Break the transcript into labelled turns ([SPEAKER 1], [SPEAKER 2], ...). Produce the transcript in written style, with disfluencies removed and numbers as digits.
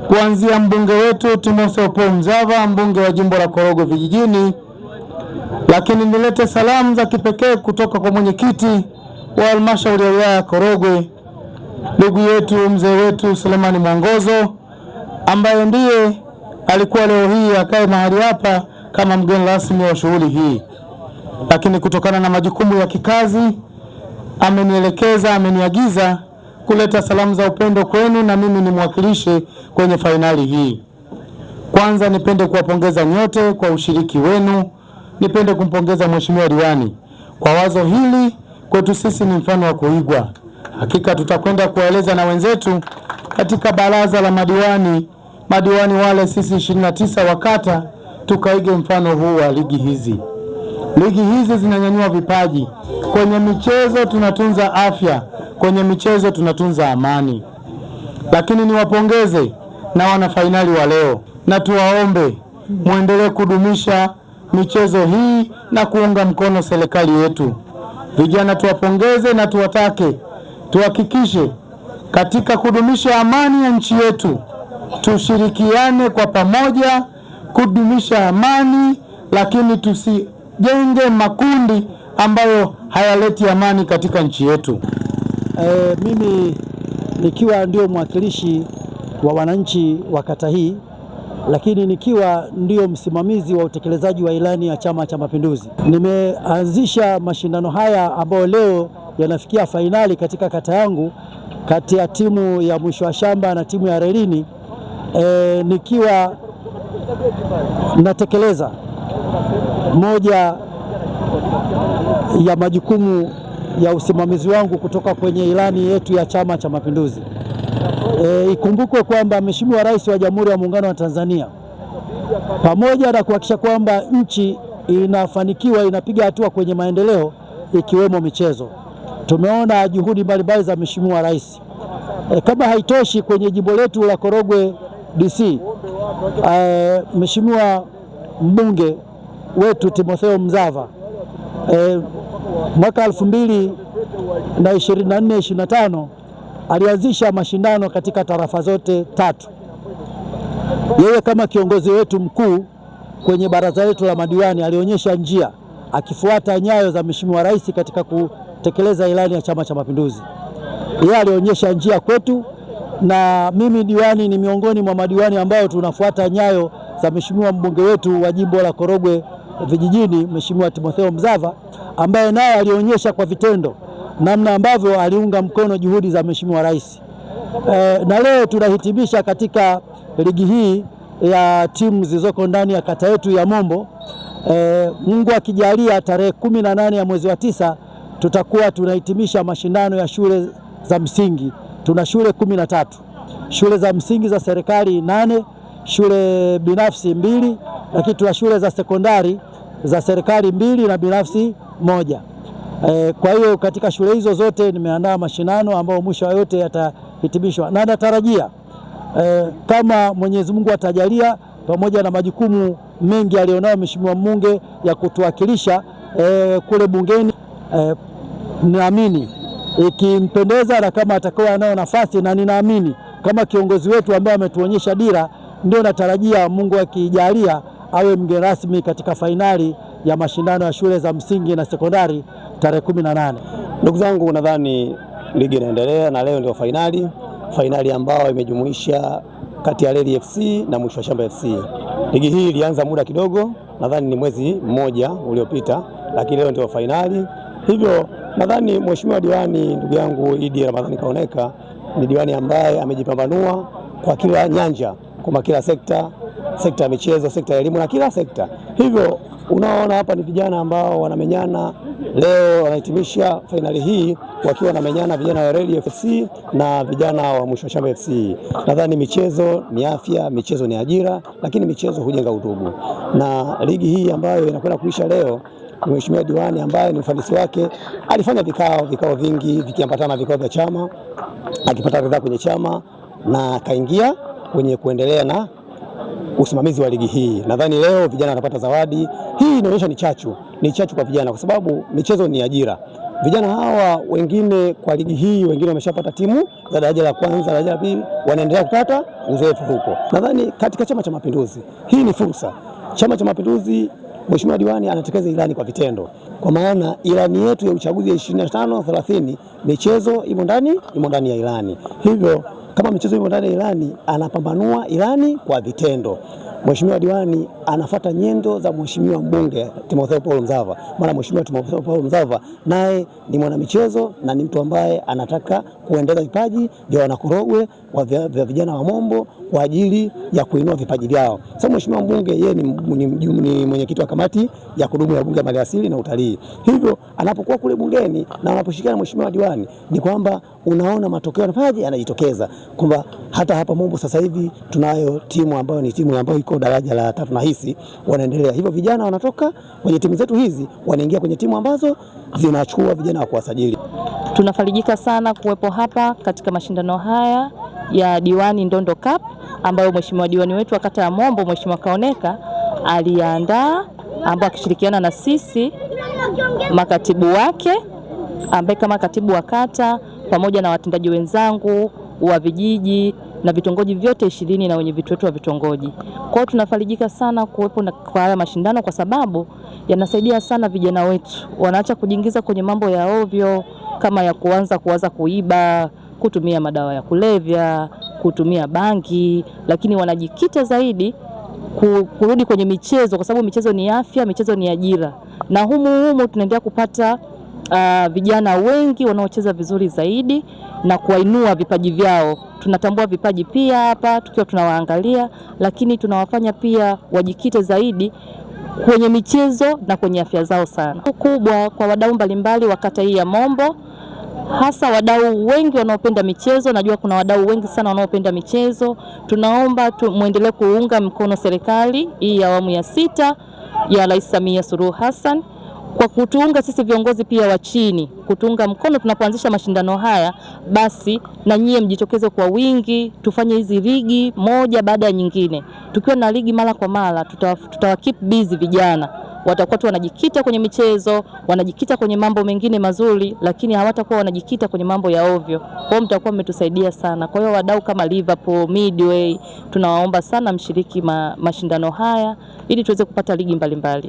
[SPEAKER 1] kuanzia mbunge wetu Timotheo Paul Mzava, mbunge wa jimbo la Korogwe Vijijini, lakini nilete salamu za kipekee kutoka kwa mwenyekiti wa halmashauri ya wilaya ya Korogwe, ndugu yetu mzee wetu Selemani Mwongozo, ambaye ndiye alikuwa leo hii akae mahali hapa kama mgeni rasmi wa shughuli hii, lakini kutokana na majukumu ya kikazi amenielekeza, ameniagiza kuleta salamu za upendo kwenu na mimi nimwakilishe kwenye fainali hii. Kwanza nipende kuwapongeza nyote kwa ushiriki wenu. Nipende kumpongeza Mheshimiwa Diwani kwa wazo hili, kwetu sisi ni mfano wa kuigwa. Hakika tutakwenda kuwaeleza na wenzetu katika baraza la madiwani wale sisi 29 wa kata, tukaige mfano huu wa ligi hizi. Ligi hizi zinanyanyua vipaji. Kwenye michezo tunatunza afya, kwenye michezo tunatunza amani. Lakini niwapongeze na wana fainali wa leo, na tuwaombe muendelee kudumisha michezo hii na kuunga mkono serikali yetu. Vijana tuwapongeze na tuwatake tuhakikishe katika kudumisha amani ya nchi yetu, tushirikiane kwa pamoja kudumisha amani, lakini tusijenge makundi ambayo hayaleti amani katika nchi yetu.
[SPEAKER 2] Mimi nikiwa ndio mwakilishi wa wananchi wa kata hii, lakini nikiwa ndio msimamizi wa utekelezaji wa ilani ya Chama cha Mapinduzi, nimeanzisha mashindano haya ambayo leo yanafikia fainali katika kata yangu, kati ya timu ya Mwisho wa Shamba na timu ya Relini, nikiwa natekeleza moja ya majukumu ya usimamizi wangu kutoka kwenye ilani yetu ya Chama cha Mapinduzi. Ikumbukwe kwamba Mheshimiwa Rais wa Jamhuri ya Muungano wa Tanzania, pamoja na kuhakikisha kwamba nchi inafanikiwa, inapiga hatua kwenye maendeleo ikiwemo michezo, tumeona juhudi mbalimbali za Mheshimiwa Rais. Kama haitoshi, kwenye jimbo letu la Korogwe DC, Mheshimiwa mbunge wetu Timotheo Mzava mwaka 2024-25 alianzisha mashindano katika tarafa zote 3. Yeye kama kiongozi wetu mkuu kwenye baraza letu la madiwani alionyesha njia, akifuata nyayo za Mheshimiwa Rais katika kutekeleza ilani ya Chama cha Mapinduzi. Yeye alionyesha njia kwetu, na mimi diwani ni miongoni mwa madiwani ambao tunafuata nyayo za Mheshimiwa mbunge wetu wa jimbo la Korogwe Vijijini, Mheshimiwa Timotheo Mzava, ambaye naye alionyesha kwa vitendo namna ambavyo aliunga mkono juhudi za Mheshimiwa Rais. Na leo tunahitimisha katika ligi hii ya timu zilizoko ndani ya kata yetu ya Mombo. Mungu akijalia, tarehe 18 ya mwezi wa 9 tutakuwa tunahitimisha mashindano ya shule za msingi. Tuna shule 13, shule za msingi za serikali 8, shule binafsi 2, lakini tuna shule za sekondari za serikali 2 na binafsi 1. Kwa hiyo katika shule hizo zote nimeandaa mashindano ambayo mwisho wa yote yatahitimishwa, na natarajia kama Mwenyezi Mungu atajalia, pamoja na majukumu mengi alionao Mheshimiwa mbunge ya kutuwakilisha kule bungeni, naamini ikimpendeza na kama atakuwa nayo nafasi, na ninaamini kama kiongozi wetu ambaye ametuonyesha dira, ndio natarajia Mungu akijalia awe mgeni rasmi katika fainali ya mashindano ya shule za msingi na sekondari tarehe 18.
[SPEAKER 3] Ndugu zangu, nadhani ligi inaendelea na leo ndio fainali ambayo imejumuisha kati ya Reli FC na Mwisho wa Shamba FC. Ligi hii ilianza muda kidogo, nadhani ni mwezi mmoja uliopita, lakini leo ndio fainali. Hivyo nadhani Mheshimiwa Diwani ndugu yangu Idi Ramadhani Kaoneka ni diwani ambaye amejipambanua kwa kila nyanja, kwa kila sekta ya michezo, sekta ya elimu na kila sekta. Hivyo unaona hapa ni vijana ambao wanamenyana, leo wanahitimisha fainali hii wakiwa wanamenyana, vijana wa Reli FC na vijana wa Mwisho wa Shamba FC. Nadhani michezo ni afya, michezo ni ajira, lakini michezo hujenga udugu. Na ligi hii ambayo inakwenda kuisha leo, Mheshimiwa Diwani ambaye ni ufanisi wake alifanya vikao vingi vikiambatana vikao vya chama, akipata ridhaa kwenye chama na akaingia kwenye kuendelea na usimamizi wa ligi hii. Nadhani leo vijana wanapata zawadi. Hii inaonyesha ni chachu kwa vijana, kwa sababu michezo ni ajira. Vijana hawa wengine kwa ligi hii, wengine wameshapata timu za daraja la kwanza, daraja la pili, wanaendelea kupata uzoefu huko. Nadhani katika Chama cha Mapinduzi hii ni fursa. Chama cha Mapinduzi, Mheshimiwa Diwani anatekeleza ilani kwa vitendo, kwa maana ilani yetu ya uchaguzi ya 25-30 michezo imo ndani ya ilani. Hivyo kama michezo imo ndani ya ilani, anapambanua ilani kwa vitendo. Mheshimiwa Diwani anafuata nyendo za Mheshimiwa Mbunge Timotheo Paul Mzava. Maana Mheshimiwa Timotheo Paul Mzava naye ni mwanamichezo na ni mtu ambaye anataka kuendeleza vipaji vya wanakorogwe vya vijana wa Mombo kwa ajili ya kuinua vipaji vyao. Sasa Mheshimiwa Mbunge yeye ni mwenyekiti wa kamati ya kudumu ya Bunge ya Maliasili na Utalii. Hivyo anapokuwa kule bungeni na anaposhirikiana na Mheshimiwa Diwani ni kwamba unaona matokeo yanajitokeza, kwamba hata hapa Mombo sasa hivi tunayo timu ambayo ni timu ambayo iko daraja la 3 na hisi wanaendelea. Hivyo vijana wanatoka kwenye timu zetu hizi wanaingia kwenye timu ambazo zinachukua vijana wa kuwasajili.
[SPEAKER 4] Tunafarijika sana kuwepo hapa katika mashindano haya ya Diwani Ndondo Cup ambayo Mheshimiwa Diwani wetu wa kata ya Mombo Mheshimiwa Kaoneka aliandaa, ambaye akishirikiana na sisi makatibu wake ambaye kama katibu wa kata pamoja na watendaji wenzangu wa vijiji na vitongoji vyote 20 na wenye vitu wetu wa vitongoji. Kwa hiyo tunafarijika sana kuwepo kwa haya mashindano kwa sababu yanasaidia sana vijana wetu. Wanaacha kujiingiza kwenye mambo ya ovyo kama ya kuanza kuiba, kutumia madawa ya kulevya, kutumia bangi, lakini wanajikita zaidi kurudi kwenye michezo kwa sababu michezo ni afya, michezo ni ajira. Na humu tunaendelea kupata vijana wengi wanaocheza vizuri zaidi na kuwainua vipaji vyao. Tunatambua vipaji pia hapa tukiwa tunawaangalia, lakini tunawafanya pia wajikite zaidi kwenye michezo na kwenye afya zao sana. Kubwa kwa wadau mbalimbali wa kata hii ya Mombo, hasa wadau wengi wanaopenda michezo. Najua kuna wadau wengi sana wanaopenda michezo. Tunaomba muendelee kuunga mkono serikali hii ya awamu ya 6 ya Rais Samia Suluhu Hassan kwa kutuunga sisi viongozi pia wa chini, kutuunga mkono tunapoanzisha mashindano haya. Basi na nyie mjitokeze kwa wingi, tufanye hizi ligi moja baada ya nyingine. Tukiwa na ligi mara kwa mara, tutawakeep busy vijana. Watakuwa tu wanajikita kwenye michezo, wanajikita kwenye mambo mengine mazuri, lakini hawatakuwa wanajikita kwenye mambo ya ovyo. Kwa hiyo mtakuwa mmetusaidia sana. Kwa hiyo wadau kama Liverpool, Midway, tunawaomba sana mshiriki mashindano haya ili tuweze kupata ligi mbalimbali.